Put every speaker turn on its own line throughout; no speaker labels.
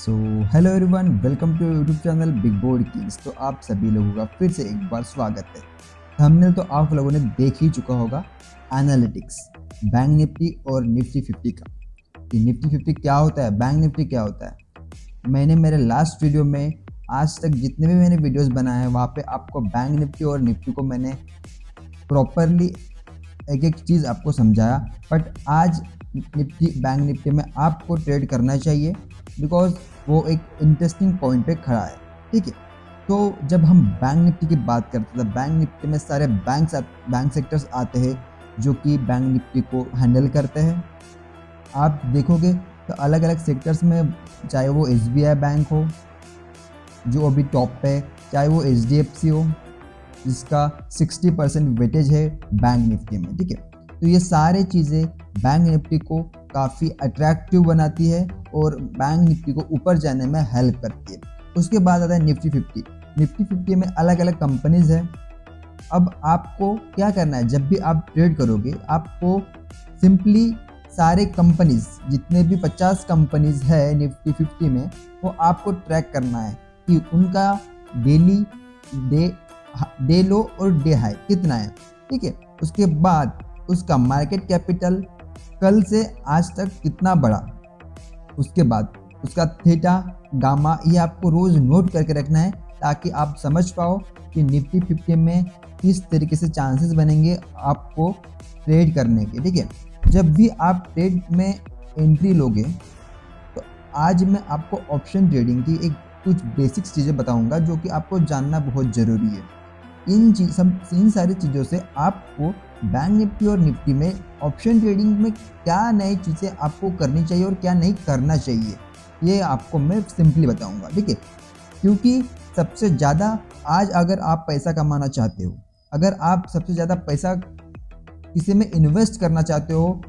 So hello everyone, welcome to YouTube channel Big Board Kings. तो आप सभी लोगों का फिर से एक बार स्वागत है। थंबनेल तो आप लोगों ने देख ही चुका होगा, एनालिटिक्स बैंक निफ्टी और निफ्टी 50 का। कि निफ्टी 50 क्या होता है, बैंक निफ्टी क्या होता है। मैंने मेरे लास्ट वीडियो में आज तक जितने भी मैंने वीडियोस बनाए हैं वहाँ पे आपको बैंक निफ्टी और निफ्टी को मैंने प्रॉपरली एक एक चीज़ आपको समझाया। बट आज निफ्टी बैंक निफ्टी में आपको ट्रेड करना चाहिए, बिकॉज वो एक इंटरेस्टिंग पॉइंट पे खड़ा है। ठीक है, तो जब हम बैंक निफ्टी की बात करते हैं तो बैंक निफ्टी में सारे बैंक सेक्टर्स आते हैं जो कि बैंक निफ्टी को हैंडल करते हैं। आप देखोगे तो अलग अलग सेक्टर्स में, चाहे वो SBI बैंक हो जो अभी टॉप पे है, चाहे वो HDFC हो जिसका 60% वेटेज है बैंक निफ्टी में। ठीक है, तो ये सारे चीज़ें बैंक निफ्टी को काफ़ी अट्रैक्टिव बनाती है और बैंक निफ्टी को ऊपर जाने में हेल्प करती है। उसके बाद आता है निफ्टी 50। निफ्टी 50 में अलग अलग कंपनीज़ है। अब आपको क्या करना है, जब भी आप ट्रेड करोगे आपको सिंपली सारे कंपनीज, जितने भी 50 कंपनीज है निफ्टी 50 में, वो आपको ट्रैक करना है कि उनका डेली डे लो और डे हाई कितना है। ठीक है, उसके बाद उसका मार्केट कैपिटल कल से आज तक कितना बढ़ा, उसके बाद उसका थीटा गामा, ये आपको रोज़ नोट करके रखना है ताकि आप समझ पाओ कि निफ्टी 50 में किस तरीके से चांसेस बनेंगे आपको ट्रेड करने के। ठीक है, जब भी आप ट्रेड में एंट्री लोगे तो आज मैं आपको ऑप्शन ट्रेडिंग की एक कुछ बेसिक्स चीज़ें बताऊंगा जो कि आपको जानना बहुत ज़रूरी है। इन सारी चीज़ों से आपको बैंक निफ्टी और निफ्टी में ऑप्शन ट्रेडिंग में क्या नई चीज़ें आपको करनी चाहिए और क्या नहीं करना चाहिए, ये आपको मैं सिंपली बताऊंगा। ठीक है, क्योंकि सबसे ज़्यादा आज अगर आप पैसा कमाना चाहते हो, अगर आप सबसे ज़्यादा पैसा किसी में इन्वेस्ट करना चाहते हो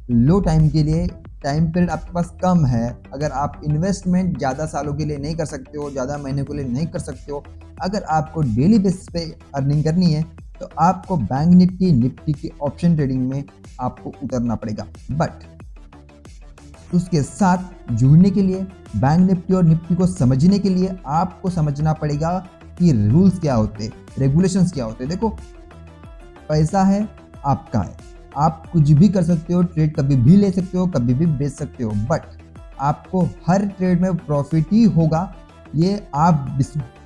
लो टाइम के लिए, टाइम पीरियड आपके पास कम है, अगर आप इन्वेस्टमेंट ज़्यादा सालों के लिए नहीं कर सकते हो, ज़्यादा महीने के लिए नहीं कर सकते हो, अगर आपको डेली बेसिस पे अर्निंग करनी है तो आपको बैंक निफ्टी की ऑप्शन ट्रेडिंग में आपको उतरना पड़ेगा। बट उसके साथ जुड़ने के लिए, बैंक निफ्टी और निफ्टी को समझने के लिए आपको समझना पड़ेगा कि रूल्स क्या होते हैं, रेगुलेशंस क्या होते हैं। देखो, पैसा है आपका है, आप कुछ भी कर सकते हो, ट्रेड कभी भी ले सकते हो, कभी भी बेच सकते हो, बट आपको हर ट्रेड में प्रॉफिट ही होगा ये आप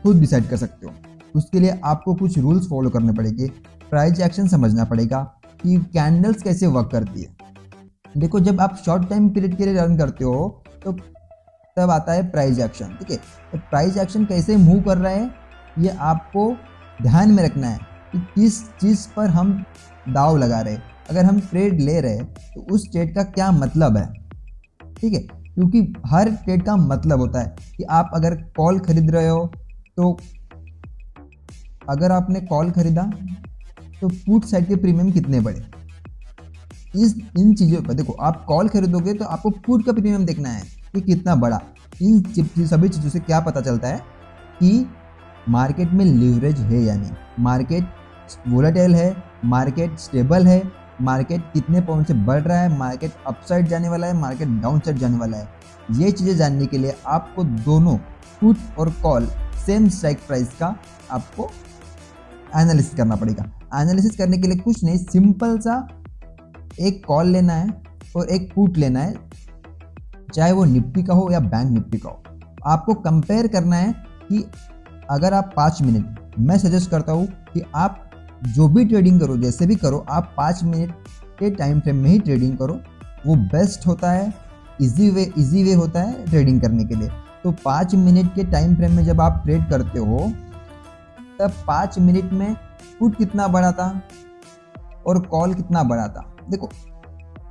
खुद डिसाइड कर सकते हो। उसके लिए आपको कुछ रूल्स फॉलो करने पड़ेंगे, प्राइस एक्शन समझना पड़ेगा कि कैंडल्स कैसे वर्क करती है। देखो, जब आप शॉर्ट टाइम पीरियड के लिए रन करते हो तो तब आता है प्राइस एक्शन। ठीक है, तो प्राइस एक्शन कैसे मूव कर रहा है ये आपको ध्यान में रखना है कि किस चीज़ पर हम दाव लगा रहे हैं। अगर हम ट्रेड ले रहे हैं तो उस ट्रेड का क्या मतलब है। ठीक है, क्योंकि हर ट्रेड का मतलब होता है कि आप अगर कॉल खरीद रहे हो तो अगर आपने कॉल खरीदा तो पुट साइड के प्रीमियम कितने बढ़े, इन चीज़ों पर देखो। आप कॉल खरीदोगे तो आपको पुट का प्रीमियम देखना है कि कितना बढ़ा। इन सभी चीज़ों से क्या पता चलता है कि मार्केट में लीवरेज है या नहीं, मार्केट वोलेटाइल है, मार्केट स्टेबल है, मार्केट कितने पॉइंट से बढ़ रहा है, मार्केट अपसाइड जाने वाला है, मार्केट डाउन साइड जाने वाला है। ये चीज़ें जानने के लिए आपको दोनों पुट और कॉल सेम स्ट्राइक प्राइस का आपको एनालिसिस करना पड़ेगा। एनालिसिस करने के लिए कुछ नहीं, सिंपल सा एक कॉल लेना है और एक पुट लेना है, चाहे वो निफ्टी का हो या बैंक निफ्टी का हो। आपको कंपेयर करना है कि अगर आप 5 मिनट, मैं सजेस्ट करता हूँ कि आप जो भी ट्रेडिंग करो, जैसे भी करो, आप 5 मिनट के टाइम फ्रेम में ही ट्रेडिंग करो, वो बेस्ट होता है, इजी वे होता है ट्रेडिंग करने के लिए। तो 5 मिनट के टाइम फ्रेम में जब आप ट्रेड करते हो तब 5 मिनट में पुट कितना बढ़ा था और कॉल कितना बढ़ा था। देखो,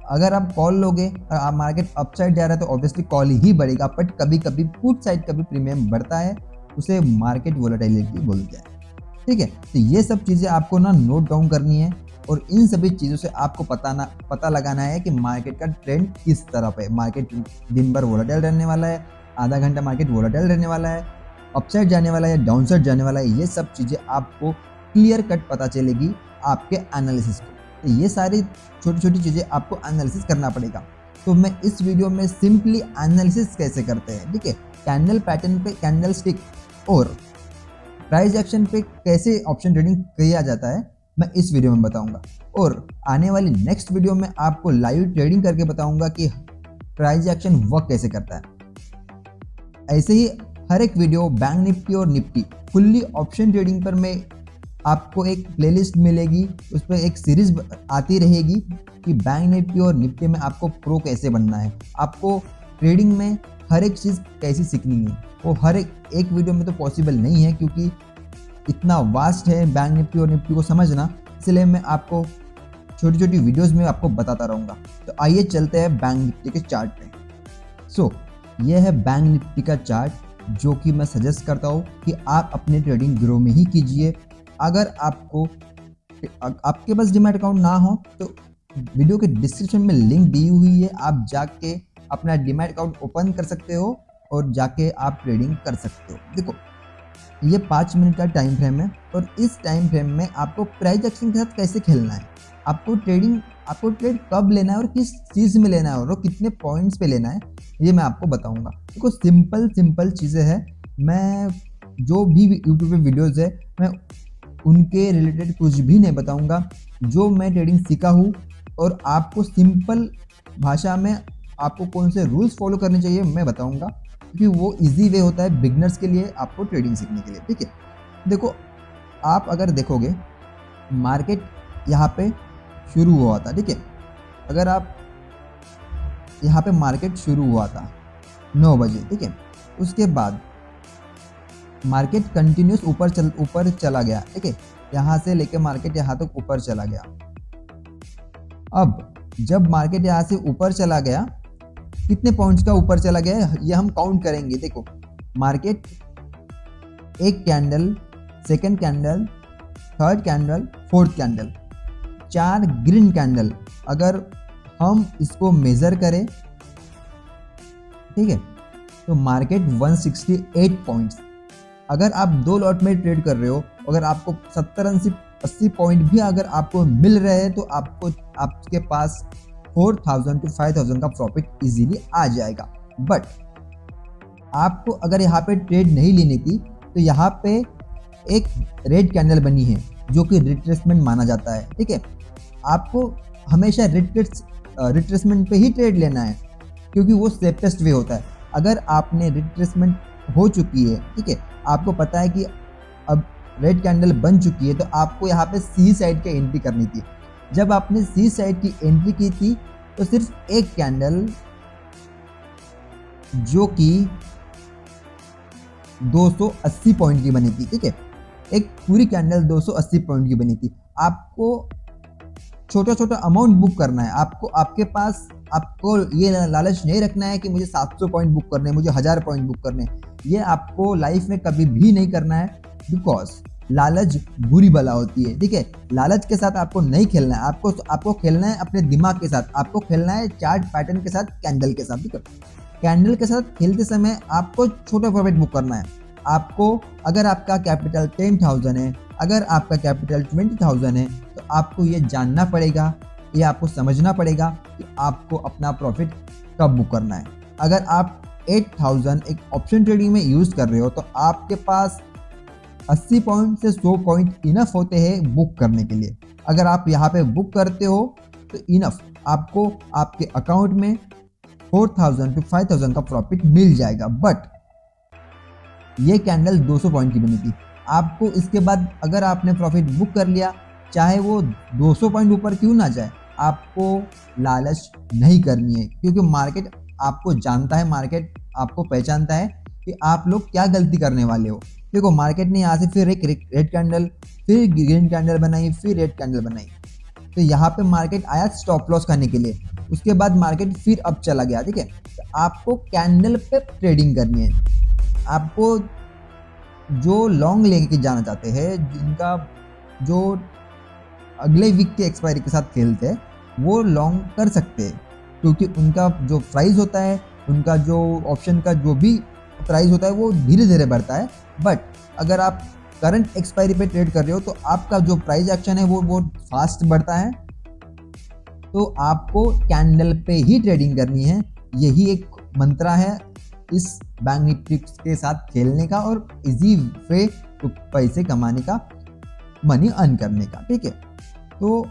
अगर आप कॉल लोगे और आप मार्केट अपसाइड जा रहा है तो ऑब्वियसली कॉल ही बढ़ेगा, बट कभी कभी पुट साइड का भी प्रीमियम बढ़ता है, उसे मार्केट वोलेटिलिटी बोलते हैं। ठीक है, तो ये सब चीज़ें आपको ना नोट डाउन करनी है और इन सभी चीज़ों से आपको पता लगाना है कि मार्केट का ट्रेंड किस तरफ है। मार्केट दिन भर वोलेटाइल रहने वाला है, आधा घंटा मार्केट वोलेटाइल रहने वाला है, अपसाइड जाने वाला है या डाउन साइड जाने वाला है। ये सब चीज़ें आपको क्लियर कट पता चलेगी आपके एनालिसिस को। तो ये सारी छोटी छोटी चीज़ें आपको एनालिसिस करना पड़ेगा। तो मैं इस वीडियो में सिंपली एनालिसिस कैसे करते हैं, ठीक है, कैंडल पैटर्न पे, कैंडल स्टिक और प्राइस एक्शन पे कैसे ऑप्शन ट्रेडिंग किया जाता है, मैं इस वीडियो में बताऊंगा। और आने वाली नेक्स्ट वीडियो में आपको लाइव ट्रेडिंग करके बताऊंगा कि प्राइस एक्शन वर्क कैसे करता है। ऐसे ही हर एक वीडियो बैंक निफ्टी और निफ्टी फुल्ली ऑप्शन ट्रेडिंग पर मैं आपको एक प्लेलिस्ट मिलेगी, उस पर एक सीरीज आती रहेगी कि बैंक निफ्टी और निफ्टी में आपको प्रो कैसे बनना है, आपको ट्रेडिंग में हर एक चीज़ कैसे सीखनी है। वो हर एक वीडियो में तो पॉसिबल नहीं है क्योंकि इतना वास्ट है बैंक निफ्टी और निफ्टी को समझना, इसलिए मैं आपको छोटी छोटी वीडियोस में आपको बताता रहूँगा। तो आइए चलते हैं बैंक निफ्टी के चार्ट पे। यह है बैंक निफ्टी का चार्ट जो कि मैं सजेस्ट करता हूँ कि आप अपने ट्रेडिंग ग्रो में ही कीजिए। अगर आपके पास डीमैट अकाउंट ना हो तो वीडियो के डिस्क्रिप्शन में लिंक दी हुई है, आप जाके अपना डीमैट अकाउंट ओपन कर सकते हो और जाके आप ट्रेडिंग कर सकते हो। देखो ये 5 मिनट का टाइम फ्रेम है और इस टाइम फ्रेम में आपको प्राइस एक्शन के साथ कैसे खेलना है, आपको ट्रेड कब लेना है और किस चीज़ में लेना है और कितने पॉइंट्स पे लेना है, ये मैं आपको बताऊंगा। देखो सिंपल चीज़ें हैं। मैं जो भी यूट्यूब पे वीडियोज़ है मैं उनके रिलेटेड कुछ भी नहीं बताऊंगा। जो मैं ट्रेडिंग सीखा हूँ और आपको सिंपल भाषा में आपको कौन से रूल्स फॉलो करने चाहिए मैं बताऊंगा, क्योंकि वो इजी वे होता है बिगनर्स के लिए आपको ट्रेडिंग सीखने के लिए, ठीक है। देखो आप अगर देखोगे मार्केट यहाँ पे शुरू हुआ था, ठीक है, अगर आप यहाँ पे मार्केट शुरू हुआ था 9 बजे, ठीक है, उसके बाद मार्केट कंटिन्यूस ऊपर चला गया, ठीक है, यहाँ से लेके मार्केट यहाँ तक ऊपर चला गया। अब जब मार्केट यहाँ से ऊपर चला गया, कितने पॉइंट्स का ऊपर चला गया ये हम काउंट करेंगे। देखो मार्केट एक candle, second candle, third candle, fourth candle, 4 green candle अगर हम इसको मेजर करें, ठीक है, तो मार्केट 168 पॉइंट्स। अगर आप 2 लॉट में ट्रेड कर रहे हो, अगर आपको 70-80 पॉइंट भी अगर आपको मिल रहे हैं तो आपके पास 4000 to 5000 का प्रॉफिट इजीली आ जाएगा। बट आपको अगर यहाँ पे ट्रेड नहीं लेनी थी तो यहाँ पे एक रेड कैंडल बनी है जो कि रिट्रेसमेंट माना जाता है, ठीक है। आपको हमेशा रिट्रेसमेंट पे ही ट्रेड लेना है क्योंकि वो सेफेस्ट वे होता है। अगर आपने रिट्रेसमेंट हो चुकी है, ठीक है, आपको पता है कि अब रेड कैंडल बन चुकी है, तो आपको यहाँ पे सी साइड की एंट्री करनी थी। जब आपने सी साइड की एंट्री की थी तो सिर्फ एक कैंडल जो कि 280 पॉइंट की बनी थी, ठीक है, एक पूरी कैंडल 280 पॉइंट की बनी थी। आपको छोटा अमाउंट बुक करना है, आपको ये लालच नहीं रखना है कि मुझे 700 पॉइंट बुक करने हैं, मुझे 1000 पॉइंट बुक करने हैं। ये आपको लाइफ में कभी भी नहीं करना है, बिकॉज लालच बुरी बला होती है, ठीक है। लालच के साथ आपको नहीं खेलना है, आपको खेलना है अपने दिमाग के साथ, आपको खेलना है चार्ट पैटर्न के साथ, कैंडल के साथ, ठीक है। कैंडल के साथ खेलते समय आपको छोटा प्रॉफिट बुक करना है। आपको अगर आपका कैपिटल 10,000 है, अगर आपका कैपिटल 20,000 है, तो आपको ये जानना पड़ेगा, ये आपको समझना पड़ेगा कि आपको अपना प्रॉफिट कब बुक करना है। अगर आप 8000 एक ऑप्शन ट्रेडिंग में यूज़ कर रहे हो तो आपके पास 80 पॉइंट से 100 पॉइंट इनफ होते हैं बुक करने के लिए। अगर आप यहाँ पे बुक करते हो तो इनफ आपको आपके अकाउंट में 4000 to 5000 का प्रॉफिट मिल जाएगा। बट ये कैंडल 200 पॉइंट की बनी थी। आपको इसके बाद अगर आपने प्रॉफिट बुक कर लिया, चाहे वो 200 पॉइंट ऊपर क्यों ना जाए, आपको लालच नहीं करनी है, क्योंकि मार्केट आपको जानता है, मार्केट आपको पहचानता है कि आप लोग क्या गलती करने वाले हो। देखो मार्केट ने यहाँ से फिर एक रेड कैंडल, फिर ग्रीन कैंडल बनाई, फिर रेड कैंडल बनाई, तो यहाँ पे मार्केट आया स्टॉप लॉस करने के लिए। उसके बाद मार्केट फिर अप चला गया, ठीक है। तो आपको कैंडल पे ट्रेडिंग करनी है। आपको जो लॉन्ग लेके जाना चाहते हैं, जिनका जो अगले वीक के एक्सपायरी के साथ खेलते हैं, वो लॉन्ग कर सकते हैं, क्योंकि उनका जो प्राइस होता है, उनका जो ऑप्शन का जो भी प्राइस होता है वो धीरे धीरे बढ़ता है। बट अगर आप करंट एक्सपायरी पे ट्रेड कर रहे हो तो आपका जो प्राइस एक्शन है वो फास्ट बढ़ता है। तो आपको कैंडल पे ही ट्रेडिंग करनी है। यही एक मंत्र है इस बैंक निफ्टी के साथ खेलने का और इजी वे तो पैसे कमाने का, मनी अर्न करने का। ठीक है, तो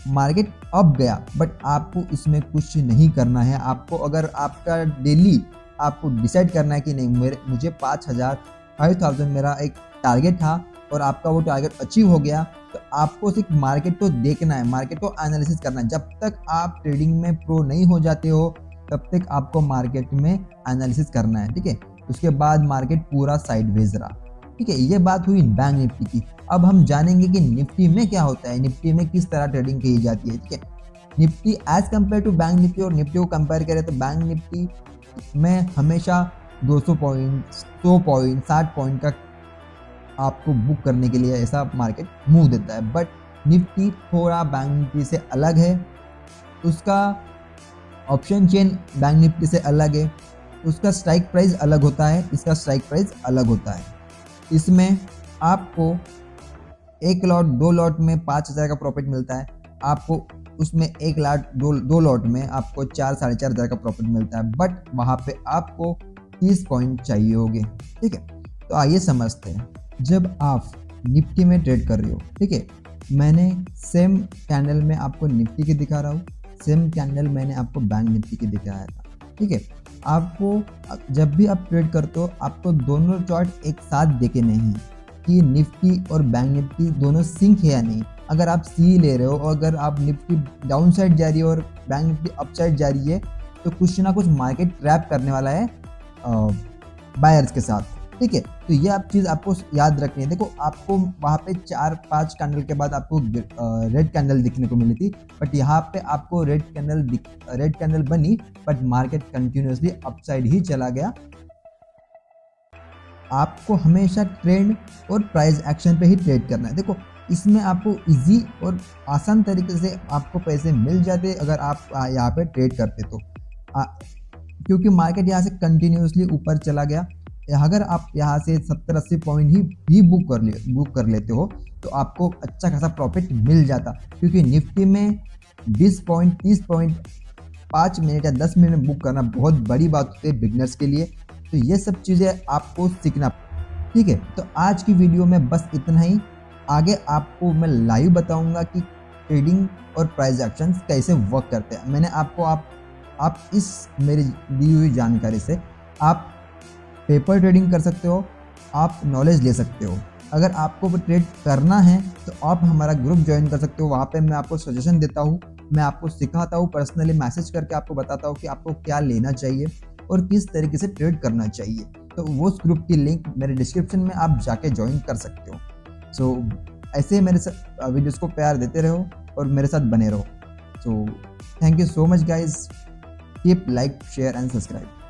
मार्केट अप गया बट आपको इसमें कुछ नहीं करना है। आपको अगर आपका डेली आपको डिसाइड करना है कि नहीं मुझे 5,000 मेरा एक टारगेट था और आपका वो टारगेट अचीव हो गया, तो आपको सिर्फ मार्केट को देखना है, मार्केट को एनालिसिस करना है। जब तक आप ट्रेडिंग में प्रो नहीं हो जाते हो तब तक आपको मार्केट में एनालिसिस करना है। ठीक है, उसके बाद मार्केट पूरा साइडवेज रहा। ठीक है, ये बात हुई बैंक निफ्टी की। अब हम जानेंगे कि निफ्टी में क्या होता है, निफ्टी में किस तरह ट्रेडिंग की जाती है। ठीक है, Nifty as compare to bank Nifty और निफ्टी को कंपेयर करें तो बैंक निफ्टी में हमेशा 200 पॉइंट, 100 पॉइंट, 60 पॉइंट का आपको बुक करने के लिए ऐसा मार्केट मूव देता है। बट निफ्टी थोड़ा बैंक निफ्टी से अलग है, उसका ऑप्शन चेन बैंक निफ्टी से अलग है, उसका स्ट्राइक प्राइस अलग होता है, इसका स्ट्राइक प्राइस अलग होता है। इसमें आपको 1 लॉट 2 लॉट में 5,000 का प्रॉफिट मिलता है, आपको उसमें 1 लॉट 2 लॉट में आपको 4 साढ़े 4,000 का प्रॉफिट मिलता है। बट वहाँ पे आपको 30 पॉइंट चाहिए होंगे। ठीक है, तो आइए समझते हैं। जब आप निफ्टी में ट्रेड कर रहे हो, ठीक है, मैंने सेम कैंडल में आपको निफ्टी की दिखा रहा हूँ, सेम कैंडल मैंने आपको बैंक निफ्टी की दिखाया था। ठीक है, आपको जब भी आप ट्रेड करते हो आपको दोनों चार्ट एक साथ देखे नहीं है कि निफ्टी और बैंक निफ्टी दोनों सिंक है या नहीं। अगर आप सी ले रहे हो और अगर आप निफ्टी डाउन साइड जा रही है और बैंक निफ्टी अप साइड जा रही है तो कुछ ना कुछ मार्केट ट्रैप करने वाला है बायर्स के साथ। ठीक है, तो ये आप चीज़ आपको याद रखनी है। देखो, आपको वहाँ पे 4-5 कैंडल के बाद आपको रेड कैंडल दिखने को मिली थी, बट यहाँ पे आपको रेड कैंडल बनी बट मार्केट कंटिन्यूसली अपसाइड ही चला गया। आपको हमेशा ट्रेंड और प्राइस एक्शन पे ही ट्रेड करना है। देखो, इसमें आपको इजी और आसान तरीके से आपको पैसे मिल जाते अगर आप यहाँ पे ट्रेड करते तो, क्योंकि मार्केट यहाँ से कंटिन्यूसली ऊपर चला गया। अगर आप यहाँ से 70-80 पॉइंट ही बुक कर लेते हो तो आपको अच्छा खासा प्रॉफिट मिल जाता, क्योंकि निफ्टी में 20 पॉइंट 30 पॉइंट 5 मिनट या 10 मिनट में बुक करना बहुत बड़ी बात होती है बिगनर्स के लिए। तो ये सब चीज़ें आपको सीखना। ठीक है, तो आज की वीडियो में बस इतना ही। आगे आपको मैं लाइव बताऊंगा कि ट्रेडिंग और प्राइस एक्शंस कैसे वर्क करते हैं। मैंने आपको आप इस मेरी दी हुई जानकारी से आप पेपर ट्रेडिंग कर सकते हो, आप नॉलेज ले सकते हो। अगर आपको ट्रेड करना है तो आप हमारा ग्रुप ज्वाइन कर सकते हो। वहाँ पे मैं आपको सजेशन देता हूँ, मैं आपको सिखाता हूँ, पर्सनली मैसेज करके आपको बताता हूँ कि आपको क्या लेना चाहिए और किस तरीके से ट्रेड करना चाहिए। तो वो उस ग्रुप की लिंक मेरे डिस्क्रिप्शन में आप जाके ज्वाइन कर सकते हो। सो ऐसे मेरे वीडियोज़ को प्यार देते रहो और मेरे साथ बने रहो। So thank you so much guys, keep like share and subscribe.